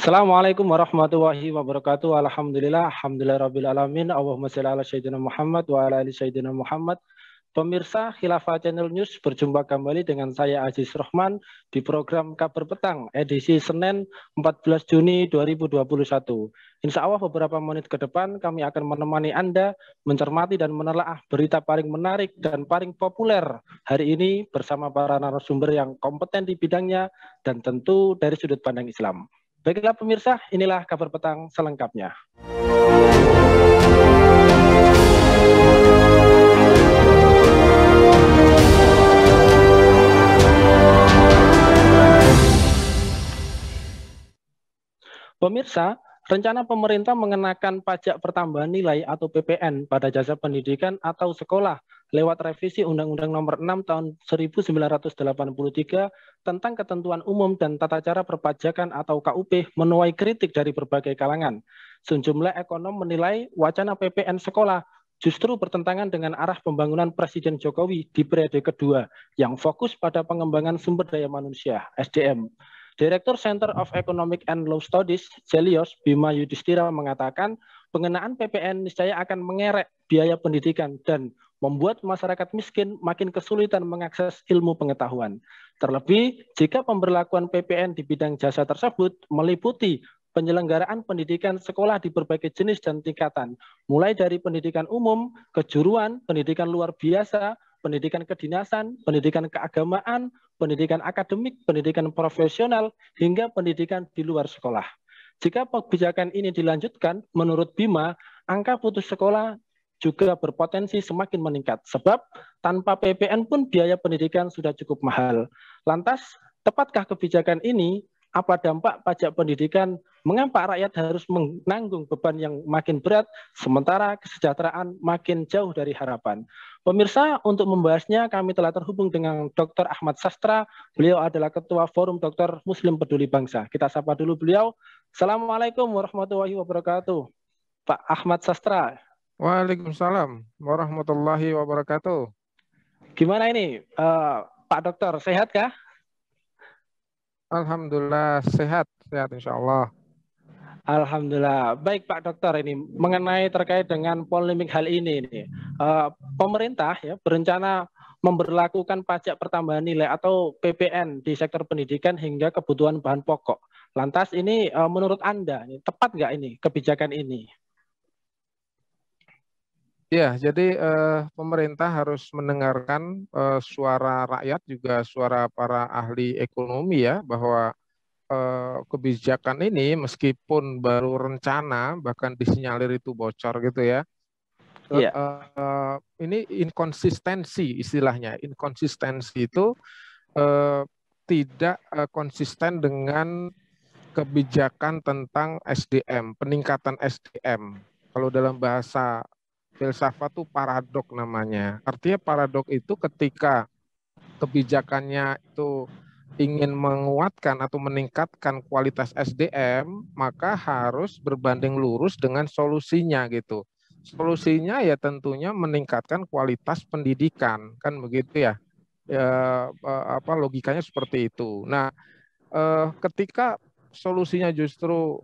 Assalamualaikum warahmatullahi wabarakatuh. Alhamdulillah rabbil alamin. Allahumma shalli ala sayyidina Muhammad wa ala ali sayyidina Muhammad. Pemirsa Khilafah Channel News, berjumpa kembali dengan saya Aziz Rahman di program Kabar Petang edisi Senin 14 Juni 2021. Insya Allah beberapa menit ke depan kami akan menemani Anda mencermati dan menelaah berita paling menarik dan paling populer hari ini bersama para narasumber yang kompeten di bidangnya dan tentu dari sudut pandang Islam. Baiklah pemirsa, inilah Kabar Petang selengkapnya. Pemirsa, rencana pemerintah mengenakan pajak pertambahan nilai atau PPN pada jasa pendidikan atau sekolah lewat revisi Undang-Undang Nomor 6 Tahun 1983 tentang ketentuan umum dan tata cara perpajakan atau KUP menuai kritik dari berbagai kalangan. Sejumlah ekonom menilai wacana PPN sekolah justru bertentangan dengan arah pembangunan Presiden Jokowi di periode kedua yang fokus pada pengembangan sumber daya manusia (SDM). Direktur Center of Economic and Law Studies, Celios Bima Yudhistira mengatakan pengenaan PPN niscaya akan mengerek biaya pendidikan dan membuat masyarakat miskin makin kesulitan mengakses ilmu pengetahuan. Terlebih, jika pemberlakuan PPN di bidang jasa tersebut meliputi penyelenggaraan pendidikan sekolah di berbagai jenis dan tingkatan, mulai dari pendidikan umum, kejuruan, pendidikan luar biasa, pendidikan kedinasan, pendidikan keagamaan, pendidikan akademik, pendidikan profesional, hingga pendidikan di luar sekolah. Jika kebijakan ini dilanjutkan, menurut Bima, angka putus sekolah juga berpotensi semakin meningkat, sebab tanpa PPN pun biaya pendidikan sudah cukup mahal. Lantas, tepatkah kebijakan ini? Apa dampak pajak pendidikan? Mengapa rakyat harus menanggung beban yang makin berat, sementara kesejahteraan makin jauh dari harapan? Pemirsa, untuk membahasnya kami telah terhubung dengan Dr. Ahmad Sastra. Beliau adalah Ketua Forum Dokter Muslim Peduli Bangsa. Kita sapa dulu beliau. Assalamualaikum warahmatullahi wabarakatuh. Pak Ahmad Sastra. Waalaikumsalam warahmatullahi wabarakatuh. Gimana ini, Pak Dokter, sehat kah? Alhamdulillah sehat insya Allah. Alhamdulillah. Baik Pak Dokter, ini mengenai terkait dengan polemik hal ini. Pemerintah ya berencana memberlakukan pajak pertambahan nilai atau PPN di sektor pendidikan hingga kebutuhan bahan pokok. Lantas ini menurut Anda tepat nggak ini kebijakan ini? Ya, jadi pemerintah harus mendengarkan suara rakyat, juga suara para ahli ekonomi ya, bahwa kebijakan ini meskipun baru rencana, bahkan disinyalir itu bocor gitu ya, ini inkonsistensi istilahnya. Inkonsistensi itu tidak konsisten dengan kebijakan tentang SDM, peningkatan SDM. Kalau dalam bahasa filsafat itu paradok namanya. Artinya paradok itu ketika kebijakannya itu ingin menguatkan atau meningkatkan kualitas SDM, maka harus berbanding lurus dengan solusinya gitu. Solusinya ya tentunya meningkatkan kualitas pendidikan, kan begitu ya. Logikanya seperti itu. Nah, ketika solusinya justru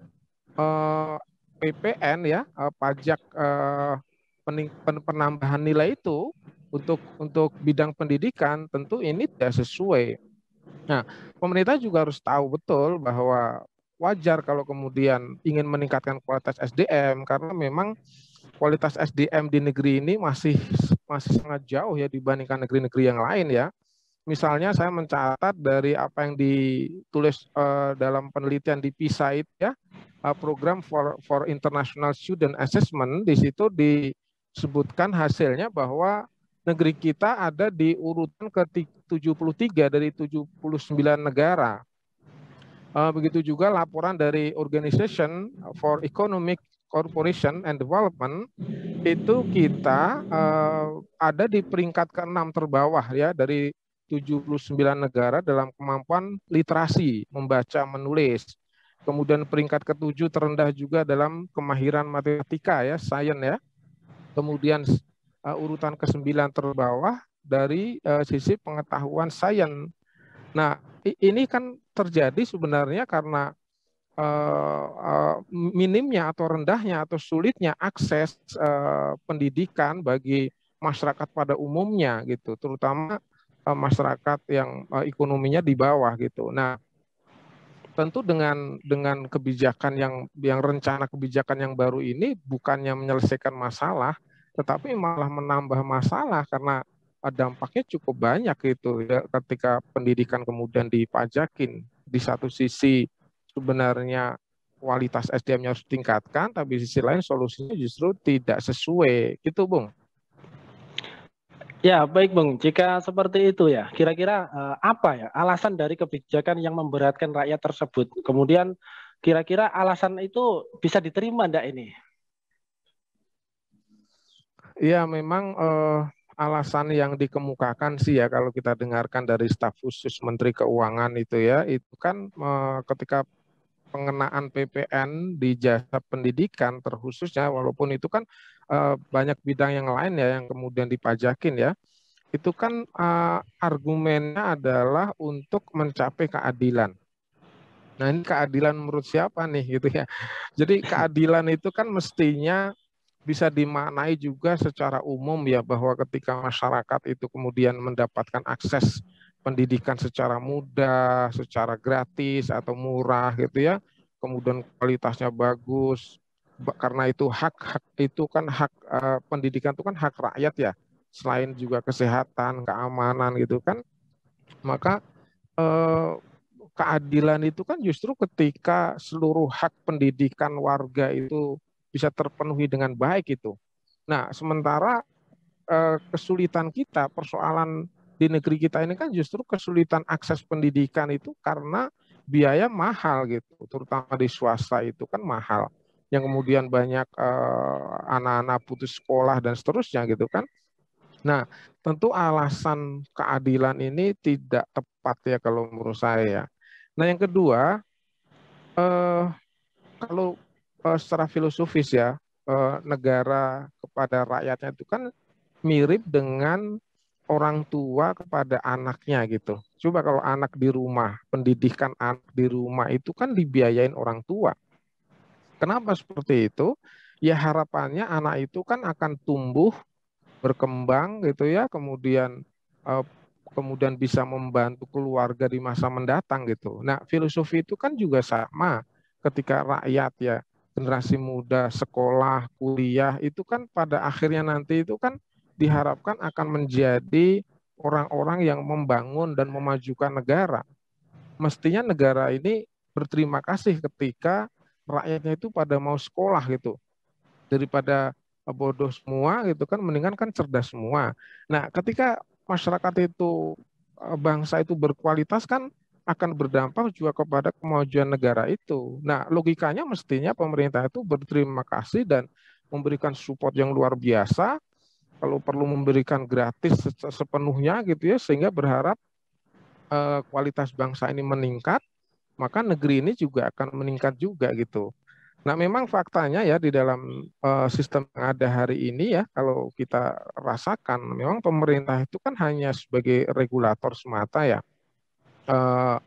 PPN ya, pajak penambahan nilai itu untuk bidang pendidikan, tentu ini tidak sesuai. Nah, pemerintah juga harus tahu betul bahwa wajar kalau kemudian ingin meningkatkan kualitas SDM, karena memang kualitas SDM di negeri ini masih sangat jauh ya dibandingkan negeri-negeri yang lain ya. Misalnya saya mencatat dari apa yang ditulis dalam penelitian di PISA itu ya, program for International Student Assessment, di situ disebutkan hasilnya bahwa negeri kita ada di urutan ke-73 dari 79 negara. Begitu juga laporan dari Organization for Economic Cooperation and Development, itu kita ada di peringkat ke-6 terbawah ya dari 79 negara dalam kemampuan literasi, membaca, menulis. Kemudian peringkat ke-7 terendah juga dalam kemahiran matematika ya, sains ya. Kemudian urutan ke-9 terbawah dari sisi pengetahuan sains. Nah, ini kan terjadi sebenarnya karena minimnya atau rendahnya atau sulitnya akses pendidikan bagi masyarakat pada umumnya gitu, terutama masyarakat yang ekonominya di bawah gitu. Nah, tentu dengan kebijakan yang rencana kebijakan yang baru ini bukannya menyelesaikan masalah, tetapi malah menambah masalah karena dampaknya cukup banyak gitu ya ketika pendidikan kemudian dipajakin. Di satu sisi sebenarnya kualitas SDM-nya harus ditingkatkan, tapi di sisi lain solusinya justru tidak sesuai gitu, Bung. Ya, baik Bung. Jika seperti itu ya, kira-kira apa ya alasan dari kebijakan yang memberatkan rakyat tersebut? Kemudian kira-kira alasan itu bisa diterima enggak ini? Ya, memang alasan yang dikemukakan sih ya kalau kita dengarkan dari staf khusus Menteri Keuangan itu ya, itu kan ketika pengenaan PPN di jasa pendidikan terkhususnya, walaupun itu kan banyak bidang yang lain ya yang kemudian dipajakin ya, itu kan argumennya adalah untuk mencapai keadilan. Nah, ini keadilan menurut siapa nih gitu ya. Jadi keadilan itu kan mestinya bisa dimaknai juga secara umum ya, bahwa ketika masyarakat itu kemudian mendapatkan akses pendidikan secara mudah, secara gratis atau murah gitu ya, kemudian kualitasnya bagus, karena itu hak itu kan hak pendidikan itu kan hak rakyat ya, selain juga kesehatan, keamanan gitu kan, maka eh, keadilan itu kan justru ketika seluruh hak pendidikan warga itu bisa terpenuhi dengan baik itu. Nah, sementara kesulitan kita, persoalan di negeri kita ini kan justru kesulitan akses pendidikan itu karena biaya mahal gitu, terutama di swasta itu kan mahal. Yang kemudian banyak anak-anak putus sekolah dan seterusnya gitu kan. Nah, tentu alasan keadilan ini tidak tepat ya kalau menurut saya. Nah, yang kedua, eh, kalau secara filosofis ya, negara kepada rakyatnya itu kan mirip dengan orang tua kepada anaknya gitu. Coba kalau anak di rumah, pendidikan anak di rumah itu kan dibiayain orang tua. Kenapa seperti itu? Ya harapannya anak itu kan akan tumbuh, berkembang gitu ya, kemudian eh, kemudian bisa membantu keluarga di masa mendatang gitu. Nah, filosofi itu kan juga sama ketika rakyat ya, generasi muda sekolah, kuliah itu kan pada akhirnya nanti itu kan diharapkan akan menjadi orang-orang yang membangun dan memajukan negara. Mestinya negara ini berterima kasih ketika rakyatnya itu pada mau sekolah gitu, daripada bodoh semua gitu kan, mendingan kan cerdas semua. Nah, ketika masyarakat itu bangsa itu berkualitas kan akan berdampak juga kepada kemajuan negara itu. Nah, logikanya mestinya pemerintah itu berterima kasih dan memberikan support yang luar biasa, kalau perlu memberikan gratis sepenuhnya gitu ya, sehingga berharap kualitas bangsa ini meningkat, maka negeri ini juga akan meningkat juga gitu. Nah, memang faktanya ya di dalam sistem yang ada hari ini ya, kalau kita rasakan, memang pemerintah itu kan hanya sebagai regulator semata ya. Eh,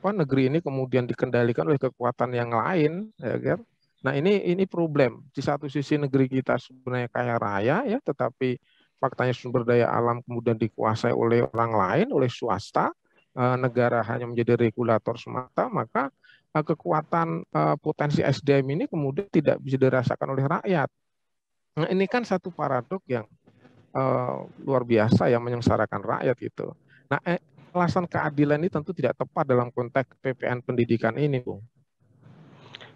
Negeri ini kemudian dikendalikan oleh kekuatan yang lain, ya kan? Nah, ini problem. Di satu sisi negeri kita sebenarnya kaya raya ya, tetapi faktanya sumber daya alam kemudian dikuasai oleh orang lain, oleh swasta. Negara hanya menjadi regulator semata, maka kekuatan potensi SDM ini kemudian tidak bisa dirasakan oleh rakyat. Nah, ini kan satu paradok yang luar biasa yang menyengsarakan rakyat gitu. Nah, alasan keadilan ini tentu tidak tepat dalam konteks PPN pendidikan ini, Bung.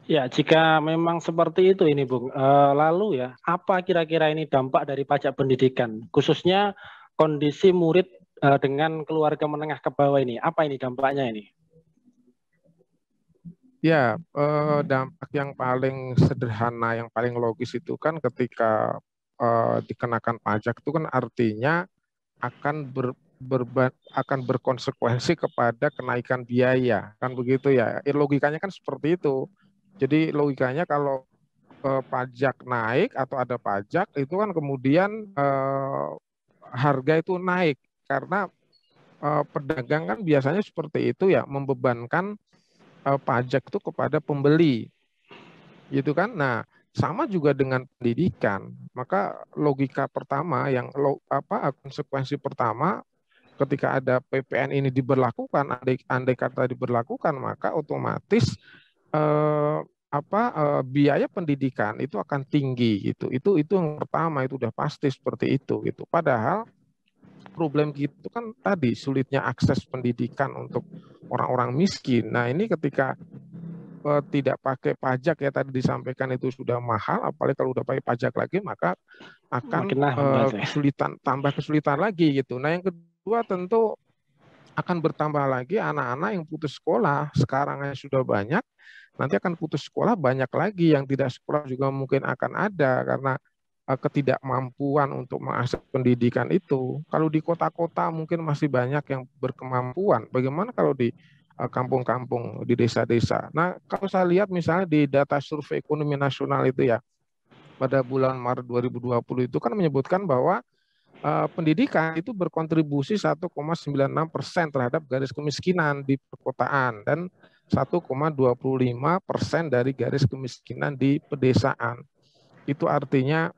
Ya, jika memang seperti itu ini, Bung. Lalu ya, apa kira-kira ini dampak dari pajak pendidikan, khususnya kondisi murid dengan keluarga menengah ke bawah ini? Apa ini dampaknya ini? Ya, dampak yang paling sederhana, yang paling logis itu kan ketika dikenakan pajak itu kan artinya akan akan berkonsekuensi kepada kenaikan biaya, kan begitu ya. Logikanya kan seperti itu. Jadi logikanya kalau pajak naik atau ada pajak itu kan kemudian harga itu naik karena pedagang kan biasanya seperti itu ya, membebankan pajak itu kepada pembeli, gitu kan? Nah, sama juga dengan pendidikan. Maka logika pertama konsekuensi pertama ketika ada PPN ini diberlakukan, andai kata diberlakukan, maka otomatis eh, biaya pendidikan itu akan tinggi gitu. Itu yang pertama, itu udah pasti seperti itu gitu. Padahal problem kita itu kan tadi sulitnya akses pendidikan untuk orang-orang miskin. Nah, ini ketika tidak pakai pajak ya tadi disampaikan itu sudah mahal, apalagi kalau udah pakai pajak lagi maka akan Makin nambah sih. tambah kesulitan lagi gitu. Nah, yang kedua tentu akan bertambah lagi anak-anak yang putus sekolah. Sekarang sudah banyak, nanti akan putus sekolah banyak lagi, yang tidak sekolah juga mungkin akan ada karena ketidakmampuan untuk mengakses pendidikan itu. Kalau di kota-kota mungkin masih banyak yang berkemampuan. Bagaimana kalau di kampung-kampung, di desa-desa? Nah, kalau saya lihat misalnya di data survei ekonomi nasional itu ya, pada bulan Maret 2020 itu kan menyebutkan bahwa pendidikan itu berkontribusi 1,96% terhadap garis kemiskinan di perkotaan dan 1,25% dari garis kemiskinan di pedesaan. Itu artinya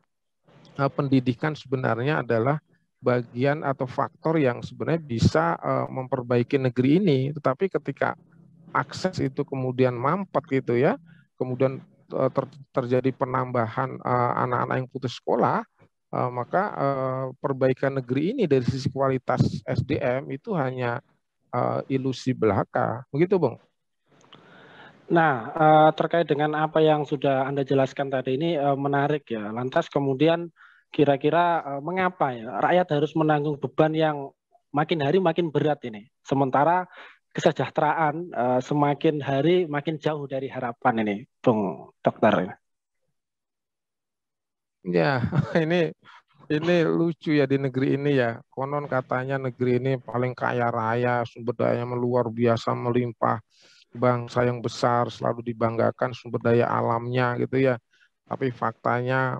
pendidikan sebenarnya adalah bagian atau faktor yang sebenarnya bisa memperbaiki negeri ini. Tetapi ketika akses itu kemudian mampet gitu ya, kemudian terjadi penambahan anak-anak yang putus sekolah, maka perbaikan negeri ini dari sisi kualitas SDM itu hanya ilusi belaka. Begitu, Bang? Nah, terkait dengan apa yang sudah Anda jelaskan tadi ini menarik ya. Lantas kemudian kira-kira mengapa ya rakyat harus menanggung beban yang makin hari makin berat ini. Sementara kesejahteraan semakin hari makin jauh dari harapan ini, Bung Dokter. Ya, ini lucu ya di negeri ini ya. Konon katanya negeri ini paling kaya raya, sumber dayanya luar biasa melimpah, bangsa yang besar, selalu dibanggakan sumber daya alamnya gitu ya. Tapi faktanya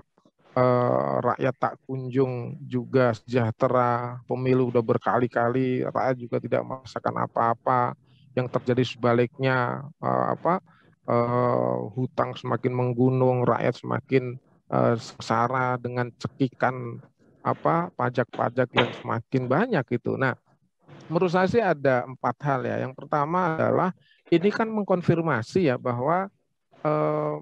rakyat tak kunjung juga sejahtera, pemilu udah berkali-kali, rakyat juga tidak merasakan apa-apa. Yang terjadi sebaliknya, hutang semakin menggunung, rakyat semakin sengsara dengan cekikan pajak-pajak yang semakin banyak gitu. Nah, menurut saya sih ada 4 hal ya. Yang pertama adalah ini kan mengkonfirmasi ya bahwa eh,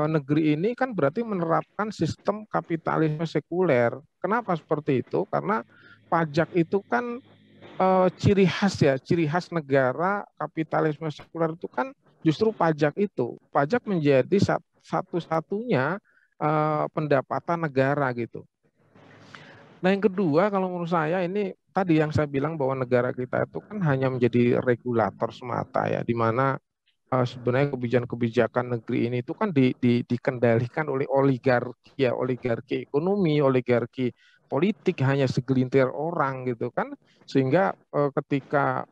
negeri ini kan berarti menerapkan sistem kapitalisme sekuler. Kenapa seperti itu? Karena pajak itu kan ciri khas ya, ciri khas negara kapitalisme sekuler itu kan justru pajak itu. Pajak menjadi satu-satunya pendapatan negara gitu. Nah, yang kedua kalau menurut saya ini tadi yang saya bilang bahwa negara kita itu kan hanya menjadi regulator semata ya, di mana sebenarnya kebijakan-kebijakan negeri ini itu kan dikendalikan oleh oligarki ya, oligarki ekonomi, oligarki politik, hanya segelintir orang gitu kan, sehingga ketika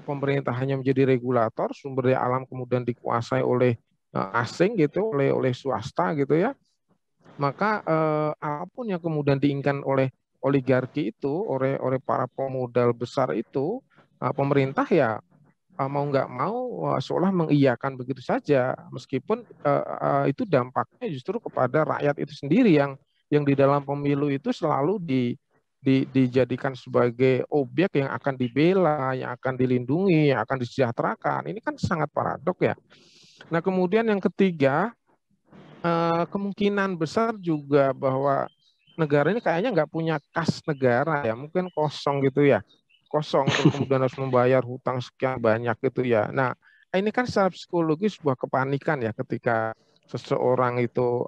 pemerintah hanya menjadi regulator, sumber daya alam kemudian dikuasai oleh asing gitu, oleh swasta gitu ya, maka apapun yang kemudian diinginkan oleh oligarki itu, oleh para pemodal besar itu, pemerintah ya mau nggak mau seolah mengiyakan begitu saja, meskipun itu dampaknya justru kepada rakyat itu sendiri yang di dalam pemilu itu selalu dijadikan sebagai objek yang akan dibela, yang akan dilindungi, yang akan disejahterakan. Ini kan sangat paradok ya. Nah, kemudian yang ketiga, kemungkinan besar juga bahwa negara ini kayaknya nggak punya kas negara ya, mungkin kosong gitu ya, kosong terus kemudian harus membayar hutang sekian banyak gitu ya. Nah, ini kan secara psikologis sebuah kepanikan ya ketika seseorang itu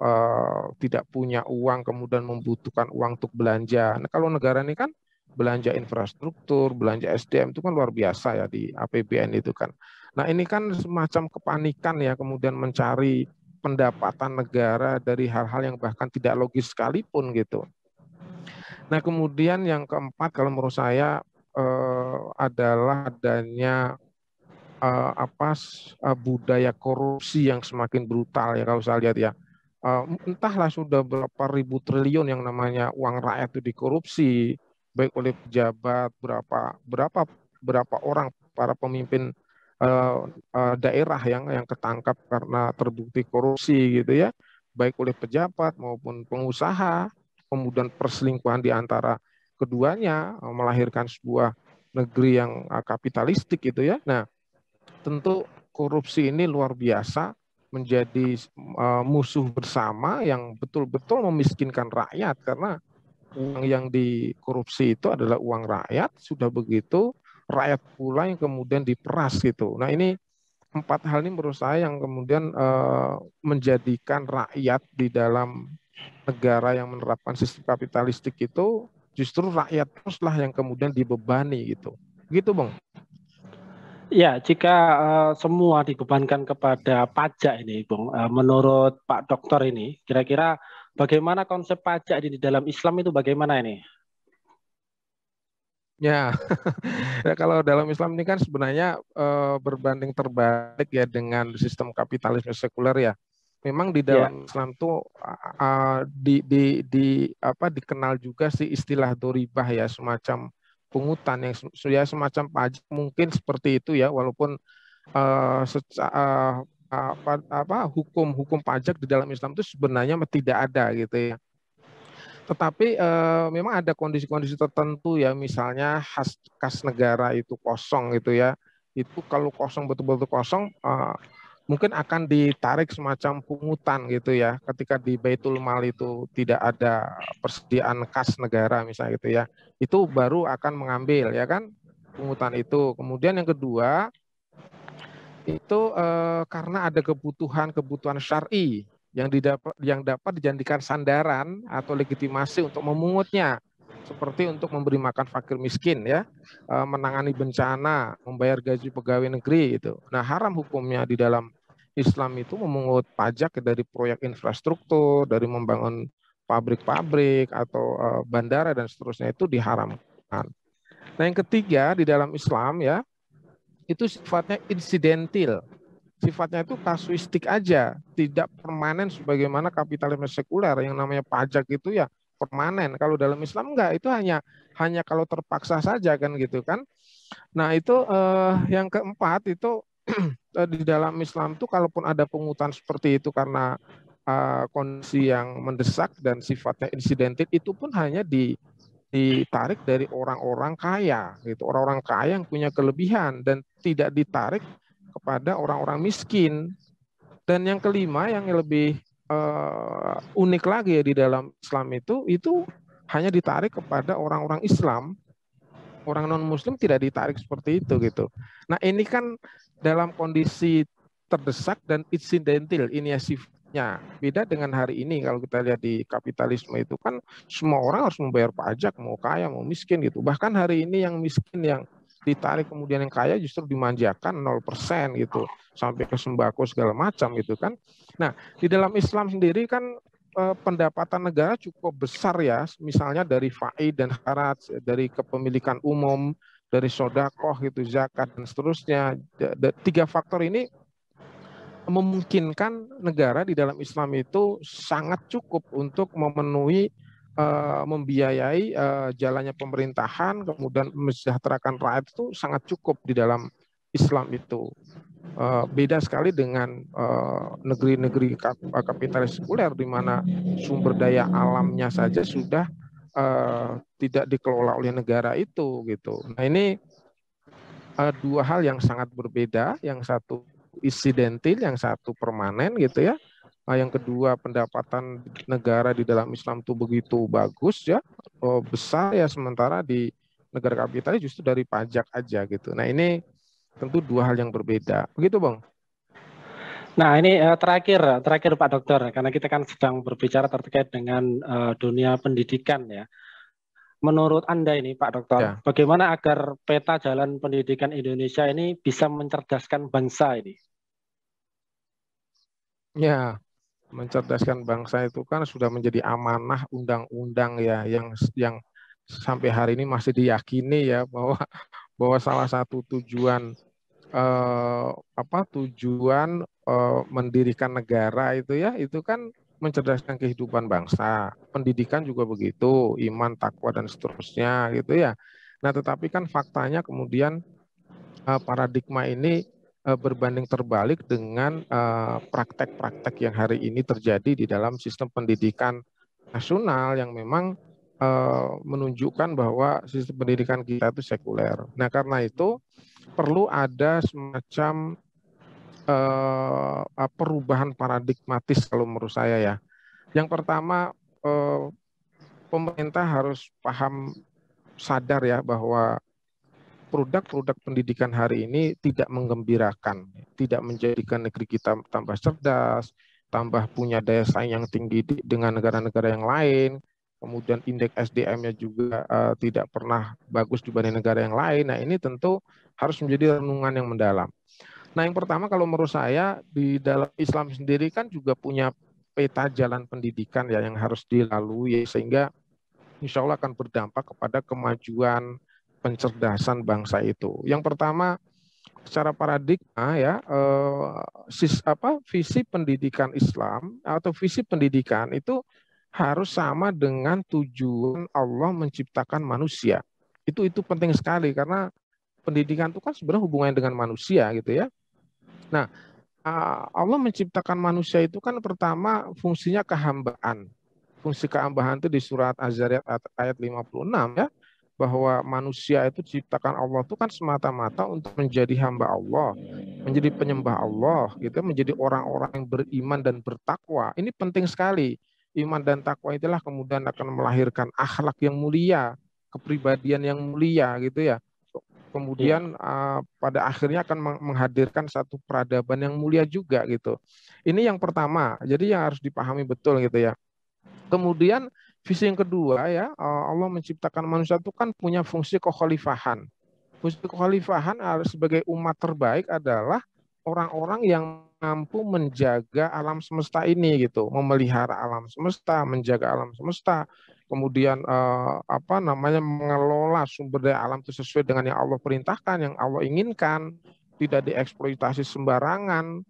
tidak punya uang kemudian membutuhkan uang untuk belanja. Nah, kalau negara ini kan belanja infrastruktur, belanja SDM itu kan luar biasa ya di APBN itu kan. Nah, ini kan semacam kepanikan ya kemudian mencari pendapatan negara dari hal-hal yang bahkan tidak logis sekalipun gitu. Nah, kemudian yang keempat kalau menurut saya adalah adanya budaya korupsi yang semakin brutal ya kalau saya lihat ya. Entahlah sudah berapa ribu triliun yang namanya uang rakyat itu dikorupsi baik oleh pejabat, berapa orang para pemimpin daerah yang ketangkap karena terbukti korupsi gitu ya, baik oleh pejabat maupun pengusaha, kemudian perselingkuhan di antara keduanya melahirkan sebuah negeri yang kapitalistik gitu ya. Nah, tentu korupsi ini luar biasa menjadi musuh bersama yang betul-betul memiskinkan rakyat karena uang yang dikorupsi itu adalah uang rakyat, sudah begitu rakyat pula yang kemudian diperas gitu. Nah ini empat hal ini menurut saya yang kemudian menjadikan rakyat di dalam negara yang menerapkan sistem kapitalistik itu justru rakyat teruslah yang kemudian dibebani gitu. Gitu, Bang. Ya, jika semua dibebankan kepada pajak ini, Bung, menurut Pak Dokter ini, kira-kira bagaimana konsep pajak di dalam Islam itu bagaimana ini? Ya, ya kalau dalam Islam ini kan sebenarnya berbanding terbalik ya dengan sistem kapitalisme sekuler ya. Memang di Ya, dalam Islam tuh dikenal juga sih istilah doribah ya, semacam pungutan yang ya semacam pajak mungkin seperti itu ya, walaupun hukum pajak di dalam Islam itu sebenarnya tidak ada gitu ya. Tetapi memang ada kondisi-kondisi tertentu ya, misalnya kas negara itu kosong gitu ya. Itu kalau kosong betul-betul kosong, mungkin akan ditarik semacam pungutan gitu ya. Ketika di Baitul Mal itu tidak ada persediaan kas negara misalnya gitu ya. Itu baru akan mengambil ya kan pungutan itu. Kemudian yang kedua itu karena ada kebutuhan syar'i yang dapat dijadikan sandaran atau legitimasi untuk memungutnya, seperti untuk memberi makan fakir miskin ya, menangani bencana, membayar gaji pegawai negeri itu. Nah, haram hukumnya di dalam Islam itu memungut pajak dari proyek infrastruktur, dari membangun pabrik-pabrik atau bandara dan seterusnya, itu diharamkan. Nah, yang ketiga di dalam Islam ya, itu sifatnya insidentil. Sifatnya itu kasuistik aja, tidak permanen sebagaimana kapitalisme sekuler yang namanya pajak itu ya permanen. Kalau dalam Islam enggak, itu hanya kalau terpaksa saja kan gitu kan. Nah, itu yang keempat itu di dalam Islam tuh kalaupun ada pungutan seperti itu karena kondisi yang mendesak dan sifatnya insidentil, itu pun hanya ditarik dari orang-orang kaya gitu, orang-orang kaya yang punya kelebihan dan tidak ditarik kepada orang-orang miskin. Dan yang kelima yang lebih unik lagi ya di dalam Islam itu hanya ditarik kepada orang-orang Islam, orang non Muslim tidak ditarik seperti itu gitu. Nah ini kan dalam kondisi terdesak dan insidental ini ya sifatnya. Beda dengan hari ini kalau kita lihat di kapitalisme itu kan semua orang harus membayar pajak, mau kaya mau miskin gitu. Bahkan hari ini yang miskin yang ditarik kemudian yang kaya justru dimanjakan 0% gitu sampai ke sembako segala macam gitu kan. Nah, di dalam Islam sendiri kan pendapatan negara cukup besar ya, misalnya dari faid dan harat, dari kepemilikan umum, dari sodakoh gitu, zakat dan seterusnya. Tiga faktor ini memungkinkan negara di dalam Islam itu sangat cukup untuk memenuhi membiayai jalannya pemerintahan, kemudian mensejahterakan rakyat itu sangat cukup di dalam Islam itu. Beda sekali dengan negeri-negeri kapitalis sekuler di mana sumber daya alamnya saja sudah tidak dikelola oleh negara itu gitu. Nah ini dua hal yang sangat berbeda, yang satu insidentil, yang satu permanen gitu ya. Yang kedua pendapatan negara di dalam Islam itu begitu bagus ya, besar ya, sementara di negara kapitalis justru dari pajak aja gitu. Nah ini tentu dua hal yang berbeda. Begitu Bang? nah ini terakhir Pak Dokter, karena kita kan sedang berbicara terkait dengan dunia pendidikan ya. Menurut Anda ini Pak Dokter, Ya, bagaimana agar peta jalan pendidikan Indonesia ini bisa mencerdaskan bangsa ini? ya, mencerdaskan bangsa itu kan sudah menjadi amanah undang-undang ya yang sampai hari ini masih diyakini ya bahwa salah satu tujuan mendirikan negara itu ya itu kan mencerdaskan kehidupan bangsa. Pendidikan juga begitu, iman, takwa dan seterusnya gitu ya. Nah, tetapi kan faktanya kemudian paradigma ini berbanding terbalik dengan praktek-praktek yang hari ini terjadi di dalam sistem pendidikan nasional yang memang menunjukkan bahwa sistem pendidikan kita itu sekuler. Nah, karena itu perlu ada semacam perubahan paradigmatis kalau menurut saya ya. Yang pertama, pemerintah harus paham, sadar ya bahwa produk-produk pendidikan hari ini tidak menggembirakan, tidak menjadikan negeri kita tambah cerdas, tambah punya daya saing yang tinggi dengan negara-negara yang lain, kemudian indeks SDM-nya juga tidak pernah bagus dibanding negara yang lain. Nah, ini tentu harus menjadi renungan yang mendalam. Nah, yang pertama kalau menurut saya di dalam Islam sendiri kan juga punya peta jalan pendidikan ya yang harus dilalui sehingga insya Allah akan berdampak kepada kemajuan pencerdasan bangsa itu. Yang pertama, secara paradigma ya, visi pendidikan Islam atau visi pendidikan itu harus sama dengan tujuan Allah menciptakan manusia. Itu penting sekali karena pendidikan itu kan sebenarnya hubungannya dengan manusia gitu ya. Nah, Allah menciptakan manusia itu kan pertama fungsinya kehambaan. Fungsi kehambaan itu di surat Az-Zariyat ayat 56 ya, bahwa manusia itu diciptakan Allah itu kan semata-mata untuk menjadi hamba Allah, menjadi penyembah Allah, gitu, menjadi orang-orang yang beriman dan bertakwa. Ini penting sekali. Iman dan takwa itulah kemudian akan melahirkan akhlak yang mulia, kepribadian yang mulia, gitu ya. Kemudian pada akhirnya akan menghadirkan satu peradaban yang mulia juga gitu. Ini yang pertama. Jadi yang harus dipahami betul gitu ya. Kemudian visi yang kedua ya, Allah menciptakan manusia itu kan punya fungsi kekhalifahan. Fungsi kekhalifahan sebagai umat terbaik adalah orang-orang yang mampu menjaga alam semesta ini gitu, memelihara alam semesta, menjaga alam semesta, kemudian mengelola sumber daya alam itu sesuai dengan yang Allah perintahkan, yang Allah inginkan, tidak dieksploitasi sembarangan,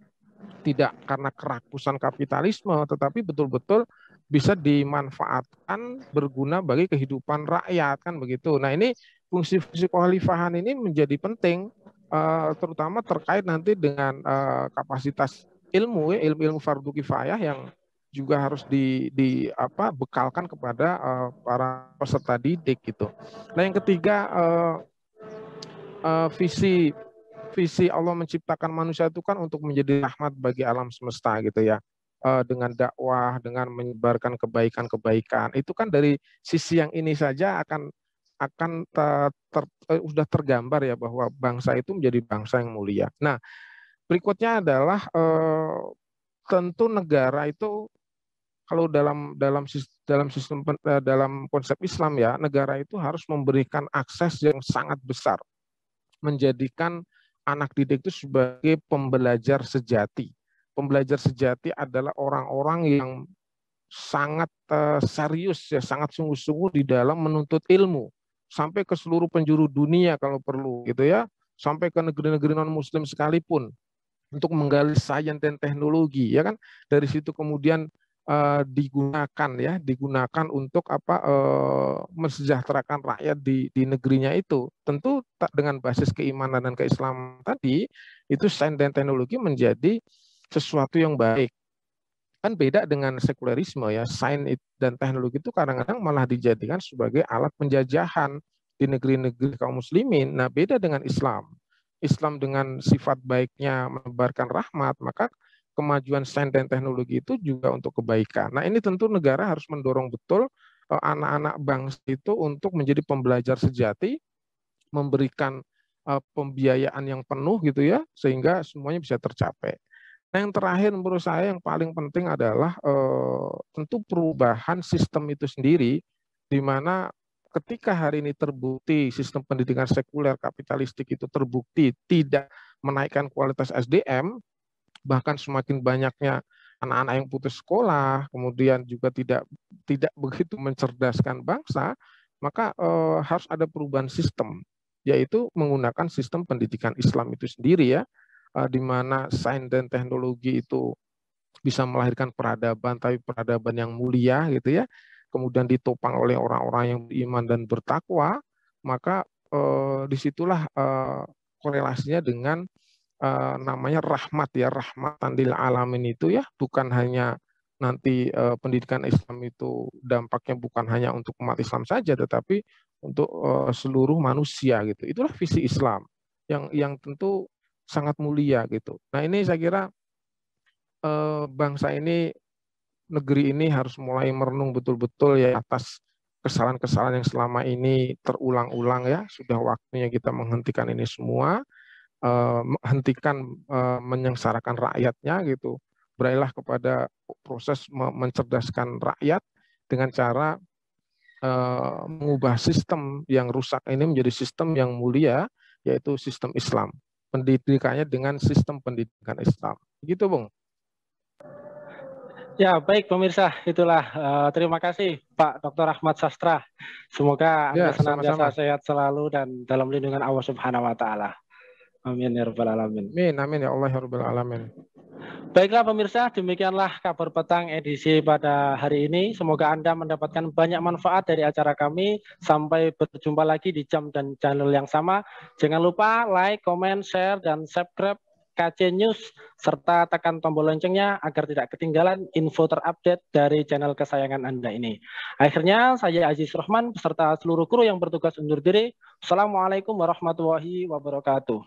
tidak karena kerakusan kapitalisme, tetapi betul-betul bisa dimanfaatkan berguna bagi kehidupan rakyat kan begitu. Nah, ini fungsi-fungsi kekhalifahan ini menjadi penting terutama terkait nanti dengan kapasitas ilmu fardu kifayah yang juga harus bekalkan kepada para peserta didik gitu. Nah, yang ketiga visi Allah menciptakan manusia itu kan untuk menjadi rahmat bagi alam semesta gitu ya. Dengan dakwah, dengan menyebarkan kebaikan-kebaikan. Itu kan dari sisi yang ini saja akan sudah tergambar ya bahwa bangsa itu menjadi bangsa yang mulia. Nah, berikutnya adalah tentu negara itu kalau dalam konsep Islam ya, negara itu harus memberikan akses yang sangat besar, menjadikan anak didik itu sebagai pembelajar sejati. Pembelajar sejati adalah orang-orang yang sangat serius ya, sangat sungguh-sungguh di dalam menuntut ilmu sampai ke seluruh penjuru dunia kalau perlu gitu ya, sampai ke negeri-negeri non-muslim sekalipun untuk menggali sains dan teknologi ya kan. Dari situ kemudian digunakan untuk mensejahterakan rakyat di negerinya itu. Tentu dengan basis keimanan dan keislaman tadi, itu sains dan teknologi menjadi sesuatu yang baik. Kan beda dengan sekulerisme ya, sains dan teknologi itu kadang-kadang malah dijadikan sebagai alat penjajahan di negeri-negeri kaum muslimin. Nah, beda dengan Islam. Islam dengan sifat baiknya menebarkan rahmat, maka kemajuan sains dan teknologi itu juga untuk kebaikan. Nah, ini tentu negara harus mendorong betul anak-anak bangsa itu untuk menjadi pembelajar sejati, memberikan pembiayaan yang penuh gitu ya, sehingga semuanya bisa tercapai. Nah, yang terakhir menurut saya yang paling penting adalah tentu perubahan sistem itu sendiri, di mana ketika hari ini terbukti sistem pendidikan sekuler kapitalistik itu terbukti tidak menaikkan kualitas SDM, bahkan semakin banyaknya anak-anak yang putus sekolah, kemudian juga tidak begitu mencerdaskan bangsa, maka harus ada perubahan sistem, yaitu menggunakan sistem pendidikan Islam itu sendiri ya, di mana sains dan teknologi itu bisa melahirkan peradaban, tapi peradaban yang mulia gitu ya, kemudian ditopang oleh orang-orang yang beriman dan bertakwa, maka disitulah korelasinya dengan namanya rahmat ya, rahmatan lil alamin itu ya, bukan hanya nanti pendidikan Islam itu dampaknya bukan hanya untuk umat Islam saja, tetapi untuk seluruh manusia gitu. Itulah visi Islam yang tentu sangat mulia gitu. Nah ini saya kira bangsa ini, negeri ini harus mulai merenung betul-betul ya atas kesalahan-kesalahan yang selama ini terulang-ulang ya. Sudah waktunya kita menghentikan ini semua, hentikan menyengsarakan rakyatnya gitu. Beralihlah kepada proses mencerdaskan rakyat dengan cara mengubah sistem yang rusak ini menjadi sistem yang mulia, yaitu sistem Islam. Pendidikannya dengan sistem pendidikan Islam. Gitu, Bung. Ya, baik pemirsa, itulah terima kasih Pak Dr. Ahmad Sastra. Semoga Anda senantiasa sehat selalu dan dalam lindungan Allah Subhanahu wa taala. Amin ya rabbal alamin. Amin, amin ya Allah ya rabbal alamin. Baiklah pemirsa, demikianlah kabar petang edisi pada hari ini. Semoga Anda mendapatkan banyak manfaat dari acara kami. Sampai berjumpa lagi di jam dan channel yang sama. Jangan lupa like, comment, share, dan subscribe KC News, serta tekan tombol loncengnya agar tidak ketinggalan info terupdate dari channel kesayangan Anda ini. Akhirnya, saya Aziz Rahman beserta seluruh kru yang bertugas undur diri. Assalamualaikum warahmatullahi wabarakatuh.